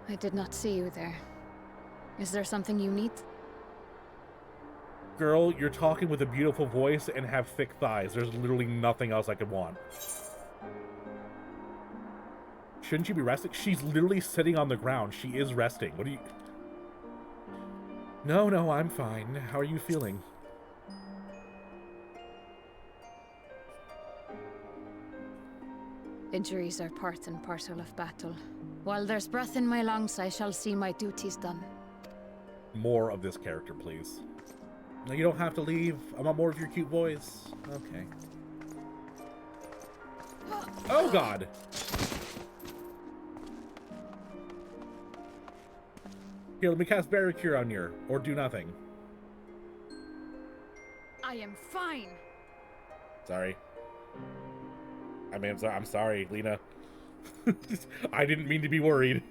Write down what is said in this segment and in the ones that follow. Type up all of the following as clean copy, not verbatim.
I did not see you there. Is there something you need? Girl, you're talking with a beautiful voice and have thick thighs. There's literally nothing else I could want. Shouldn't you be resting? She's literally sitting on the ground. She is resting. What are you... No, I'm fine. How are you feeling? Injuries are part and parcel of battle. While there's breath in my lungs, I shall see my duties done. More of this character, please. No, you don't have to leave. I want more of your cute voice. Okay. Oh, God! Here, let me cast Barrier Cure on you, or do nothing. I am fine. Sorry. I mean, I'm sorry, Lena. I didn't mean to be worried.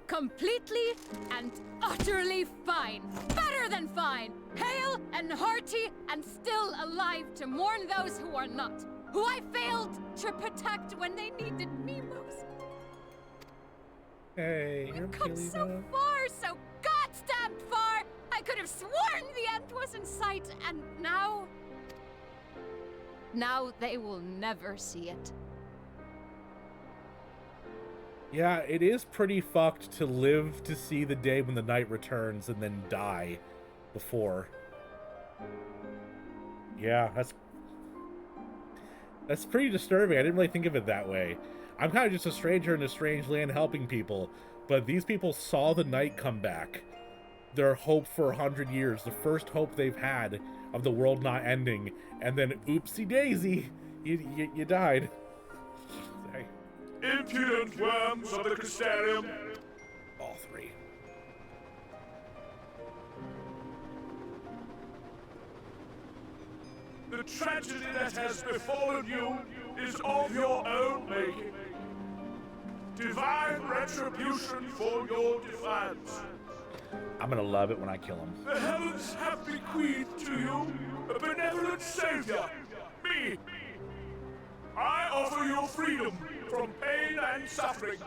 Completely and utterly fine. Better than fine. Hale and hearty and still alive to mourn those who are not. Who I failed to protect when they needed me most. Hey, We've come so far, so goddamn far. I could have sworn the end was in sight, and now... Now they will never see it. Yeah, it is pretty fucked to live to see the day when the night returns and then die before. Yeah, that's pretty disturbing. I didn't really think of it that way. I'm kind of just a stranger in a strange land helping people, but these people saw the night come back. Their hope for 100 years, the first hope they've had of the world not ending, and then oopsie daisy, you died. Sorry. Impudent worms of the Crystarium. All three. The tragedy that has befallen you is of your own making. Divine retribution for your defiance. I'm gonna love it when I kill him. The heavens have bequeathed to you a benevolent savior, me. I offer you freedom from pain and suffering.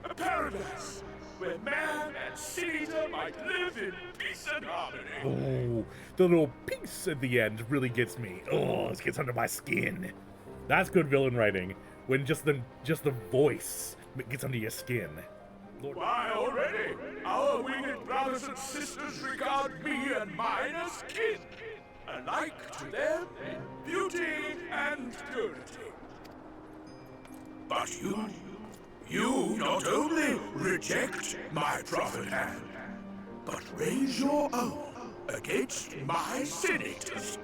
A paradise where man and Sin-Eater might live in peace and harmony. Oh, the little piece at the end really gets me. Oh, this gets under my skin. That's good villain writing. When just the voice gets under your skin. Lord. Why, already, our winged brothers and sisters regard me and mine as kin, alike to them in beauty and purity. But you not only reject my prophet hand, but raise your own against my Sin-Eaters.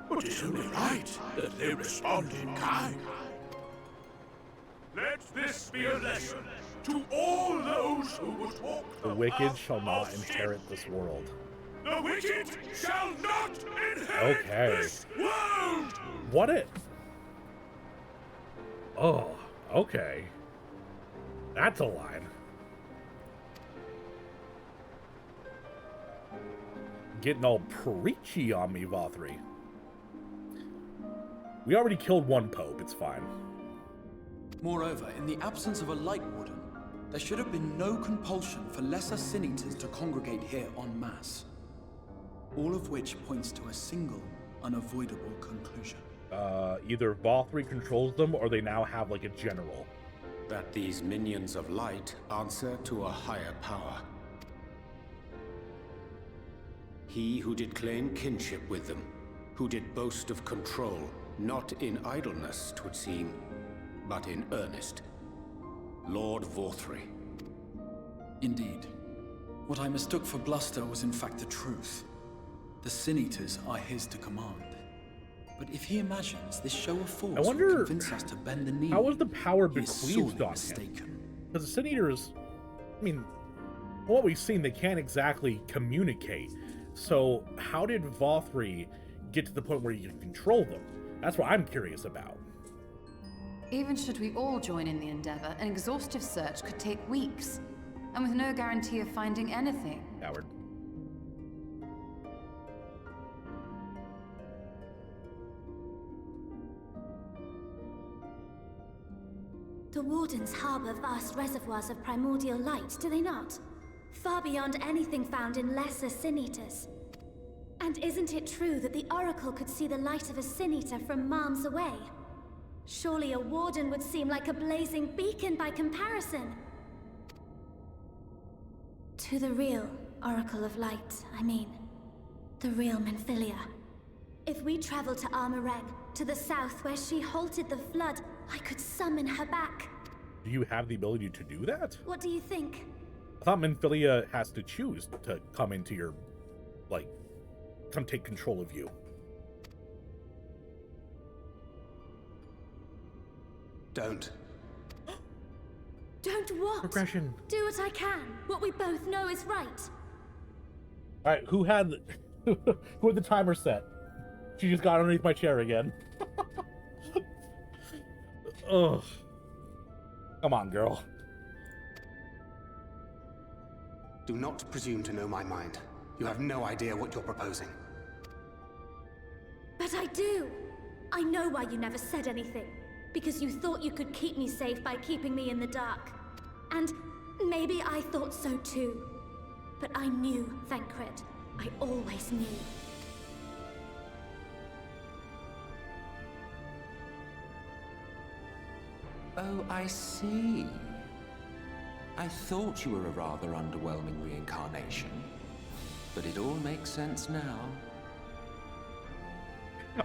But it's only right that they respond in kind. Let this be a lesson to all those who would walk The wicked shall not inherit this world. The wicked shall not inherit this world! What it? Oh, okay. That's a line. Getting all preachy on me, Vothri. We already killed one pope, it's fine. Moreover, in the absence of a light warden, there should have been no compulsion for lesser Sin-Eaters to congregate here en masse. All of which points to a single, unavoidable conclusion. Either Vothri controls them, or they now have, like, a general. That these minions of light answer to a higher power. He who did claim kinship with them, who did boast of control, not in idleness, 'twould seem, but in earnest. Lord Vothri. Indeed. What I mistook for bluster was in fact the truth. The Sin-Eaters are his to command. But if he imagines this show of force will convince us to bend the knee, how was the power he is bequeathed sorely on mistaken. him? Because the Sin-Eaters, I mean, from what we've seen, they can't exactly communicate. So how did Vothri get to the point where he can control them? That's what I'm curious about. Even should we all join in the endeavor, an exhaustive search could take weeks, and with no guarantee of finding anything. Howard. The Wardens harbor vast reservoirs of primordial light, do they not? Far beyond anything found in lesser Sin-Eaters. And isn't it true that the Oracle could see the light of a Sin-Eater from miles away? Surely a Warden would seem like a blazing beacon by comparison. To the real Oracle of Light, I mean. The real Menphilia. If we travel to Armoreng, to the south where she halted the flood, I could summon her back. Do you have the ability to do that? What do you think? I thought Menphilia has to choose to come into your, like, come take control of you. Don't. Don't what? Progression. Do what I can. What we both know is right. All right, who had the timer set? She just got underneath my chair again. Ugh. Come on, girl. Do not presume to know my mind. You have no idea what you're proposing. But I do. I know why you never said anything. Because you thought you could keep me safe by keeping me in the dark. And maybe I thought so too. But I knew, Thancred. I always knew. Oh, I see. I thought you were a rather underwhelming reincarnation. But it all makes sense now.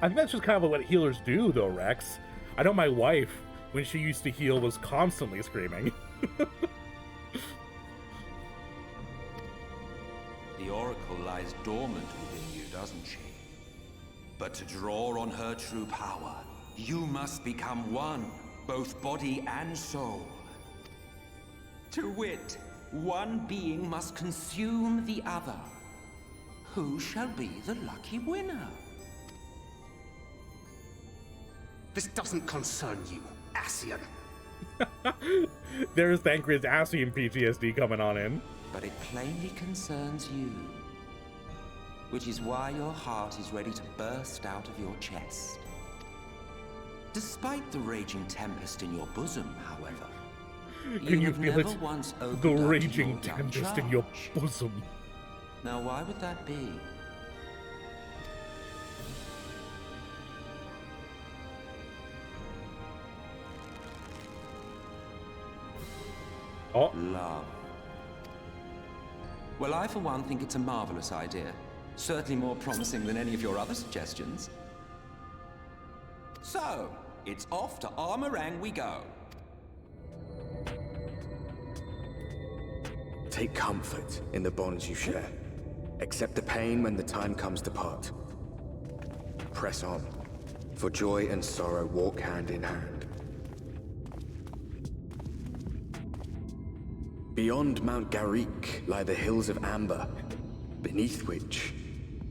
I think that's just kind of what healers do, though, Rex. I know my wife, when she used to heal, was constantly screaming. The Oracle lies dormant within you, doesn't she? But to draw on her true power, you must become one, both body and soul. To wit, one being must consume the other. Who shall be the lucky winner? This doesn't concern you, Ascian. There's Thancred's Ascian PTSD coming on in. But it plainly concerns you. Which is why your heart is ready to burst out of your chest. Despite the raging tempest in your bosom, however, Can you have feel never it? once The opened up to raging your young tempest in your charge. bosom. Now, why would that be? Oh, Love. Well, I for one think it's a marvelous idea. Certainly more promising than any of your other suggestions. So, it's off to Armoreng we go. Take comfort in the bonds you share. Accept the pain when the time comes to part. Press on, for joy and sorrow walk hand in hand. Beyond Mount Garrick lie the hills of Amber, beneath which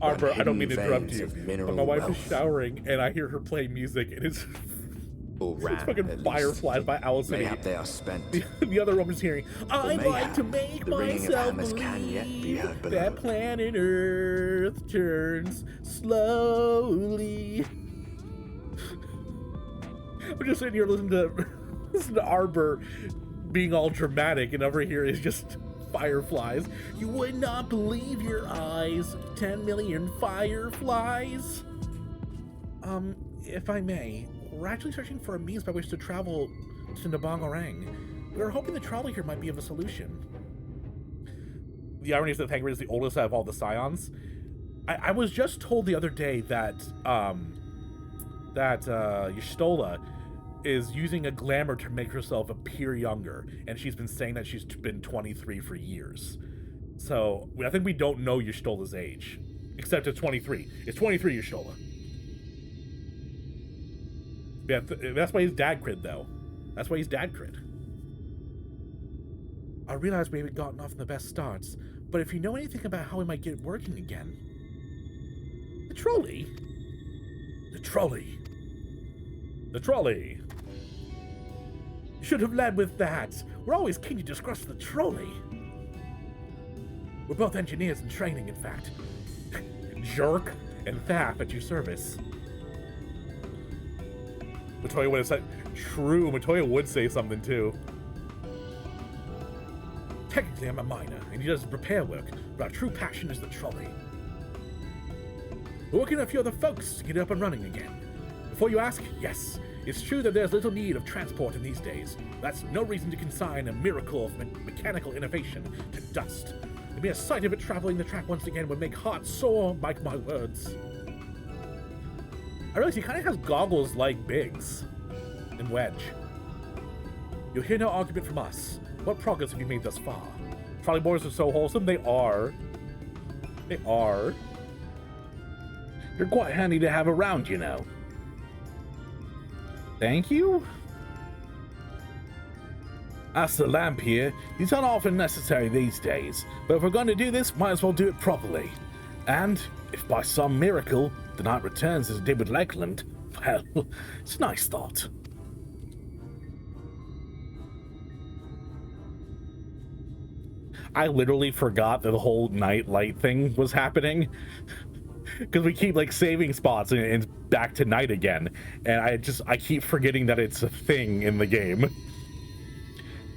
Arbor, run I don't mean to hidden interrupt veins you, of but mineral my wife wealth. is showering and I hear her play music and it's, Or it's ran, fucking at Fireflies least. by Allison. Mayhap they are spent. The other woman's hearing, I'd mayhap like to make the ringing of myself hammers can yet be believe heard below. that planet Earth turns slowly. I'm just sitting here listening to Arbor being all dramatic, and over here is just fireflies. You would not believe your eyes. 10 million fireflies. If I may, we're actually searching for a means by which to travel to Nabangarang. We were hoping the trolley here might be of a solution. The irony is that Thancred is the oldest out of all the Scions. I was just told the other day that Y'shtola is using a glamour to make herself appear younger, and she's been saying that she's been 23 for years. So I think we don't know Y'shtola's age, except it's 23. It's 23 Y'shtola. Yeah, that's why he's Dad Crid, though. That's why he's Dad Crid. I realize we haven't gotten off on the best starts, but if you know anything about how we might get it working again... The trolley? The trolley. The trolley. You should have led with that. We're always keen to discuss the trolley. We're both engineers in training, in fact. Jerk and Thaf at your service. The trolley would have said, True, Matoya would say something too. Technically, I'm a miner, and he does repair work, but our true passion is the trolley. We're working with a few other folks to get it up and running again. Before you ask, yes, it's true that there's little need of transport in these days. That's no reason to consign a miracle of mechanical innovation to dust. The mere sight of it traveling the track once again would make hearts sore, mark my words. I realize he kind of has goggles like Biggs and Wedge. You'll hear no argument from us. What progress have you made thus far? Trolley boys are so wholesome. They are. They are. You're quite handy to have around, you know. Thank you? As the lamp here, these aren't often necessary these days, but if we're going to do this, might as well do it properly. And, if by some miracle, the night returns as it did with Lakeland, well, it's a nice thought. I literally forgot that the whole night light thing was happening. Because we keep like saving spots and it's back to night again. And I keep forgetting that it's a thing in the game.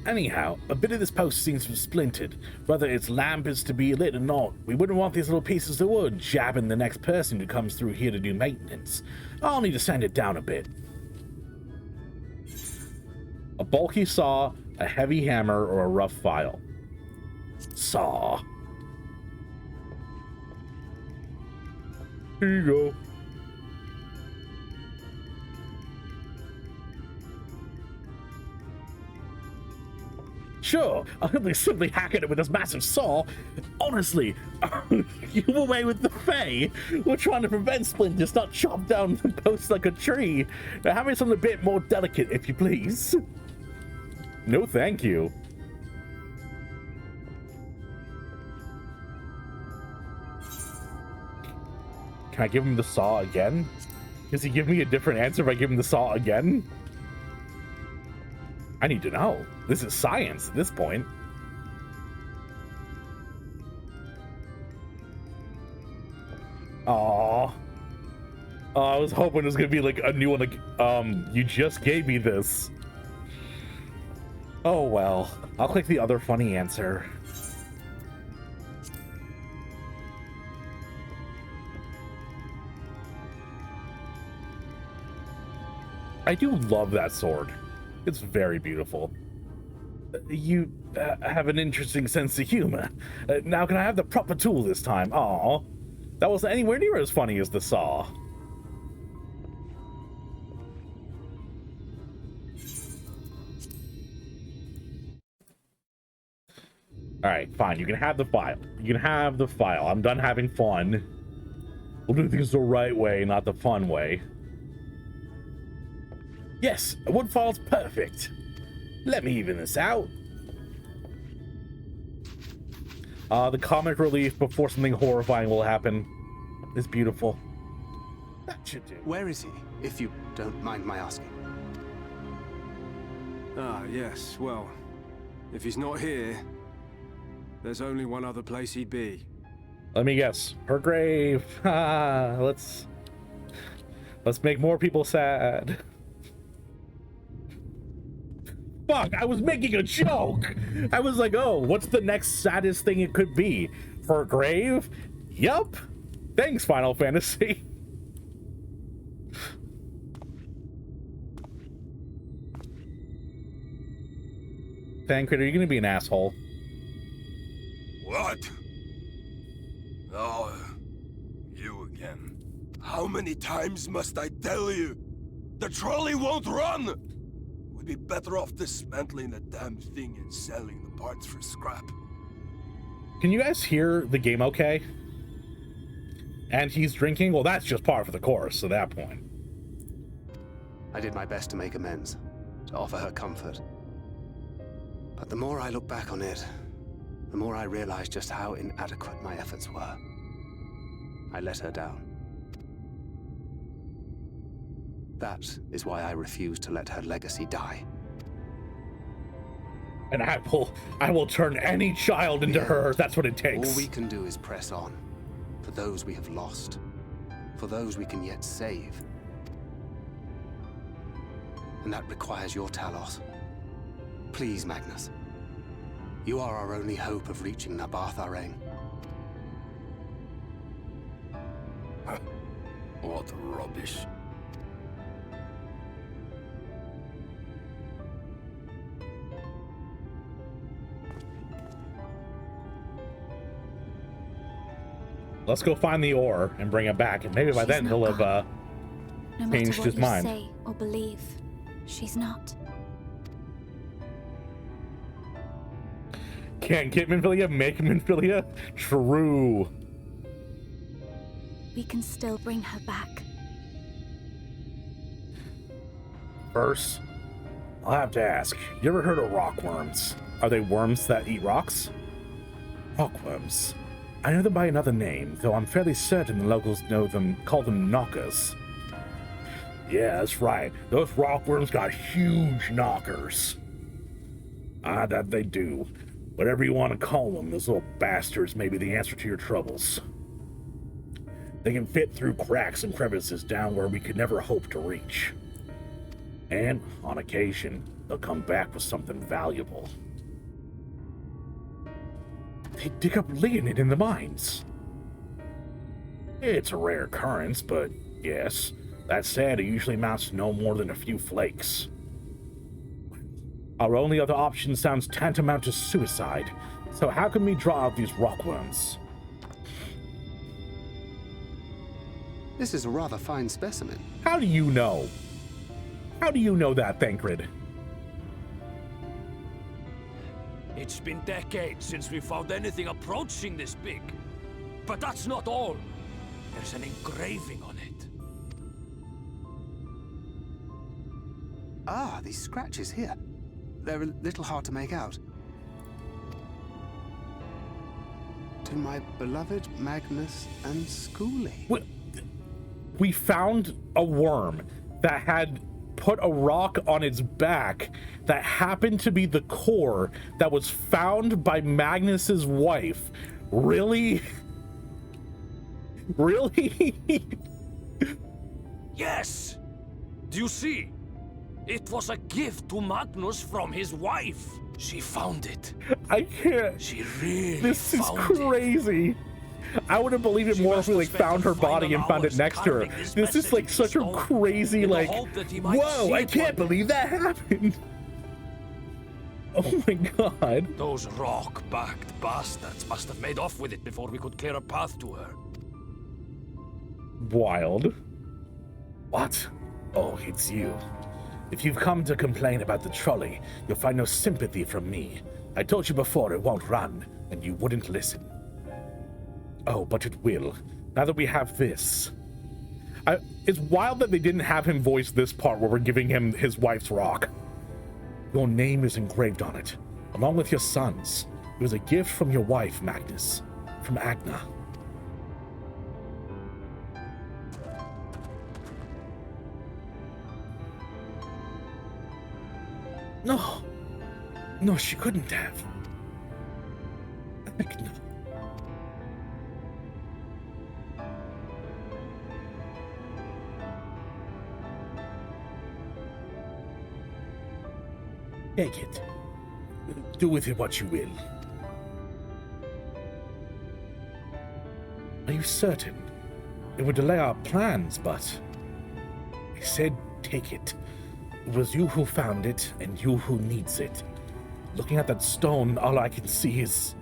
Anyhow, a bit of this post seems to have splintered. Whether its lamp is to be lit or not, we wouldn't want these little pieces of wood jabbing the next person who comes through here to do maintenance. I'll need to sand it down a bit. A bulky saw, a heavy hammer, or a rough file. Saw. Here you go. Sure, I'll simply hack at it with this massive saw. Honestly, you away with the Fae. We're trying to prevent splinters not chop down the post like a tree. Now have me something a bit more delicate, if you please. No, thank you. Can I give him the saw again? Does he give me a different answer if I give him the saw again? I need to know. This is science at this point. Aww. I was hoping it was gonna be like a new one, like, you just gave me this. Oh well. I'll click the other funny answer. I do love that sword. It's very beautiful. You have an interesting sense of humor. Now can I have the proper tool this time? Aw, that wasn't anywhere near as funny as the saw. Alright, fine. You can have the file. You can have the file. I'm done having fun. We'll do things the right way, not the fun way. Yes, a wood file's perfect. Let me even this out. The comic relief before something horrifying will happen is beautiful. That should do. Where is he, if you don't mind my asking? Ah, yes, well, if he's not here, there's only one other place he'd be. Let me guess. Her grave. Let's make more people sad. Fuck, I was making a joke. I was like, oh, what's the next saddest thing it could be? Her grave? Yup. Thanks, Final Fantasy. Thancred, are you gonna be an asshole? What? Oh, you again. How many times must I tell you? The trolley won't run! We'd be better off dismantling the damn thing and selling the parts for scrap. Can you guys hear the game okay? And he's drinking? Well, that's just par for the course at that point. I did my best to make amends, to offer her comfort. But the more I look back on it, the more I realize just how inadequate my efforts were. I let her down. That is why I refuse to let her legacy die. And I will turn any child into her. That's what it takes. All we can do is press on. For those we have lost. For those we can yet save. and that requires your Talos. Please, Magnus. You are our only hope of reaching Nabarth Arang. What rubbish. Let's go find the ore and bring it back, and maybe by then he'll have No changed matter his what you mind. say or believe, she's not. Can't get Minfilia, make Minfilia? True. We can still bring her back. First, I'll have to ask, you ever heard of rockworms? Are they worms that eat rocks? Rockworms. I know them by another name, though I'm fairly certain the locals call them knockers. Yeah, that's right. Those rockworms got huge knockers. Ah, that they do. Whatever you want to call them, those little bastards may be the answer to your troubles. They can fit through cracks and crevices down where we could never hope to reach. And, on occasion, they'll come back with something valuable. They dig up leonid in the mines. It's a rare occurrence, but yes, that said, it usually amounts to no more than a few flakes. Our only other option sounds tantamount to suicide, so how can we draw out these rockworms? This is a rather fine specimen. How do you know? How do you know that, Thancred? It's been decades since we found anything approaching this big. But that's not all. There's an engraving on it. Ah, these scratches here. They're a little hard to make out. To my beloved Magnus and Schooly. We found a worm that had put a rock on its back that happened to be the core that was found by Magnus's wife. Really? Really? Yes! Do you see? It was a gift to Magnus from his wife. She found it. I can't. She really This is found crazy. I would have believed it more if we like found her body and found it next to her. This is like such a crazy like, whoa, I can't believe that happened. Oh my god. Those rock-backed bastards must have made off with it before we could clear a path to her. Wild. What? Oh, it's you. If you've come to complain about the trolley, you'll find no sympathy from me. I told you before it won't run, and you wouldn't listen. Oh, but it will, now that we have this. It's wild that they didn't have him voice this part where we're giving him his wife's rock. Your name is engraved on it, along with your son's. It was a gift from your wife, Magnus, from Agna. No. No, she couldn't have. Agna. Take it. Do with it what you will. Are you certain? It would delay our plans, but... I said take it. It was you who found it, and you who needs it. Looking at that stone, all I can see is...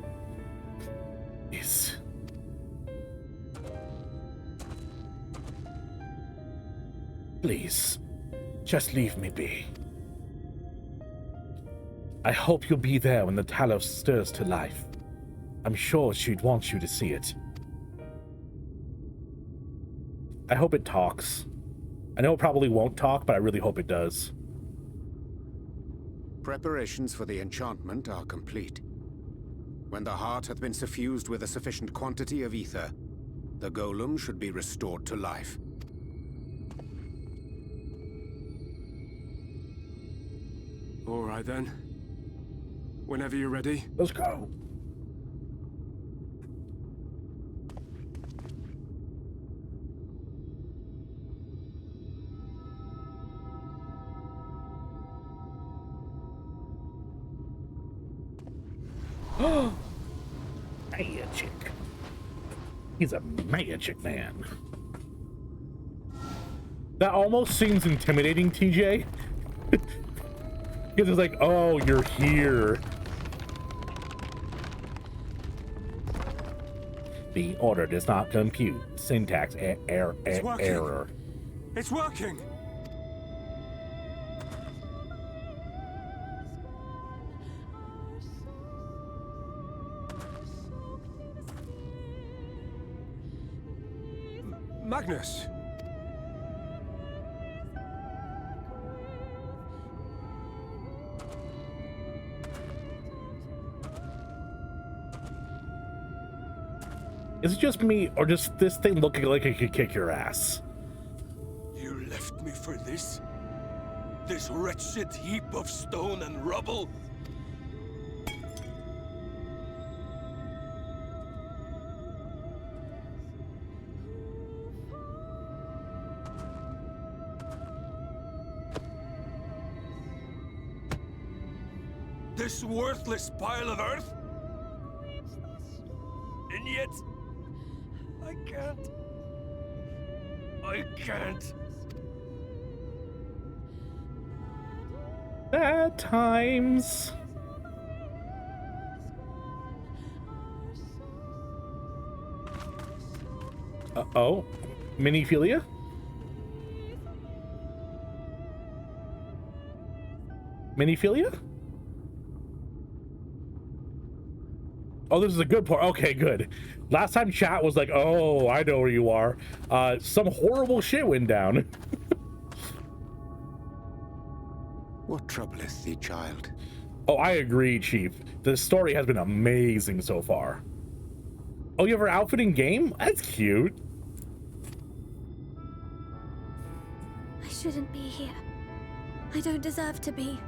Please, just leave me be. I hope you'll be there when the Talos stirs to life. I'm sure she'd want you to see it. I hope it talks. I know it probably won't talk, but I really hope it does. Preparations for the enchantment are complete. When the heart hath been suffused with a sufficient quantity of ether, the golem should be restored to life. All right then. Whenever you're ready. Let's go. magic. He's a magic man. That almost seems intimidating, TJ. Because it's like, oh, you're here. The order does not compute. Syntax error. It's working! Magnus! Is it just me, or does this thing look like it could kick your ass? You left me for this? This wretched heap of stone and rubble? This worthless pile of earth? And yet, I can't. At times. Uh-oh. Miniphilia? Miniphilia? Oh, this is a good part. Okay, good. Last time chat was like, oh, I know where you are. Some horrible shit went down. What troubleth thee, child? Oh, I agree, Chief. The story has been amazing so far. Oh, you have her outfit in game? That's cute. I shouldn't be here. I don't deserve to be.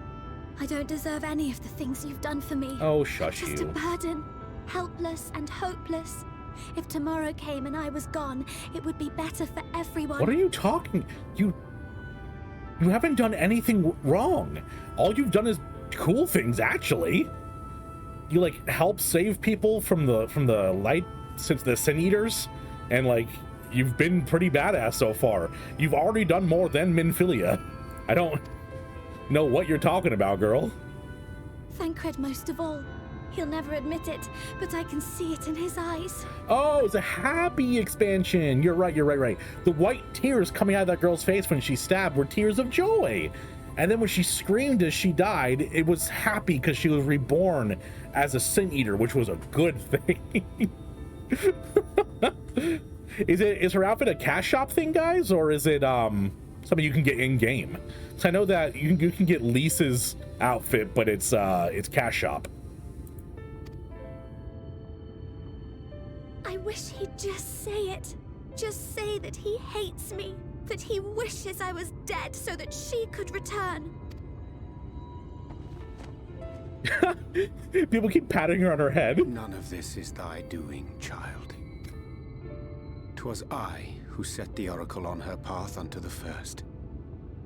I don't deserve any of the things you've done for me. Oh, shush I'm just a burden, helpless and hopeless. If tomorrow came and I was gone, it would be better for everyone. What are you talking? You haven't done anything wrong. All you've done is cool things, actually. You like help save people from the light, since the Sin Eaters, and like you've been pretty badass so far. You've already done more than Minphilia. I don't know what you're talking about, girl. Thancred most of all. He'll never admit it, but I can see it in his eyes. Oh, it's a happy expansion. You're right. The white tears coming out of that girl's face when she stabbed were tears of joy. And then when she screamed as she died, it was happy because she was reborn as a Sin Eater, which was a good thing. Is her outfit a cash shop thing, guys? Or is it something you can get in game? So I know that you can get Lisa's outfit, but it's cash shop. I wish he'd just say it. Just say that he hates me, that he wishes I was dead so that she could return. People keep patting her on her head. None of this is thy doing, child. 'Twas I who set the Oracle on her path unto the first.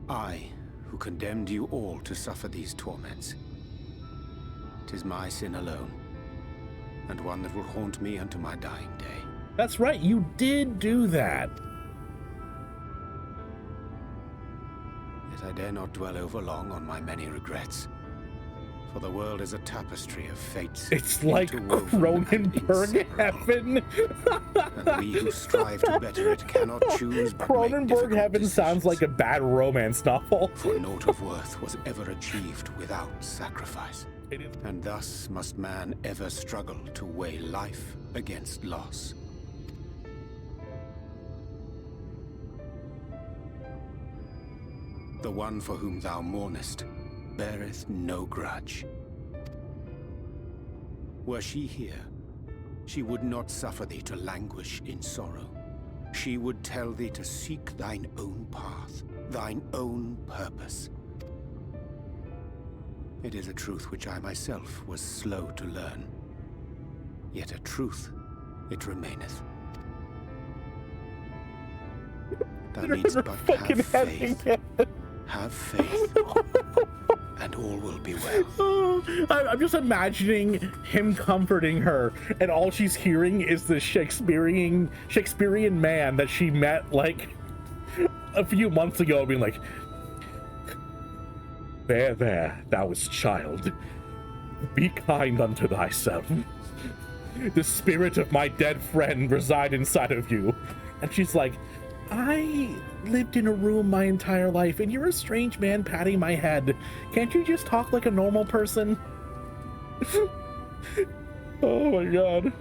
I who condemned you all to suffer these torments. 'Tis my sin alone, and one that will haunt me unto my dying day. That's right, you did do that. Yet I dare not dwell over long on my many regrets. For the world is a tapestry of fates. It's like Cronenberg heaven. And we who strive to better it cannot choose but Cronenberg heaven decisions. sounds like a bad romance novel. For naught of worth was ever achieved without sacrifice. And thus must man ever struggle to weigh life against loss. The one for whom thou mournest beareth no grudge. Were she here, she would not suffer thee to languish in sorrow. She would tell thee to seek thine own path, thine own purpose. It is a truth which I myself was slow to learn. Yet a truth it remaineth. Thou needst but have faith. Have faith. and all will be well. Oh, I'm just imagining him comforting her, and all she's hearing is this Shakespearean man that she met like a few months ago, being like, there, thou is child. Be kind unto thyself. The spirit of my dead friend reside inside of you. And she's like, I lived in a room my entire life, and you're a strange man patting my head. Can't you just talk like a normal person? Oh my god.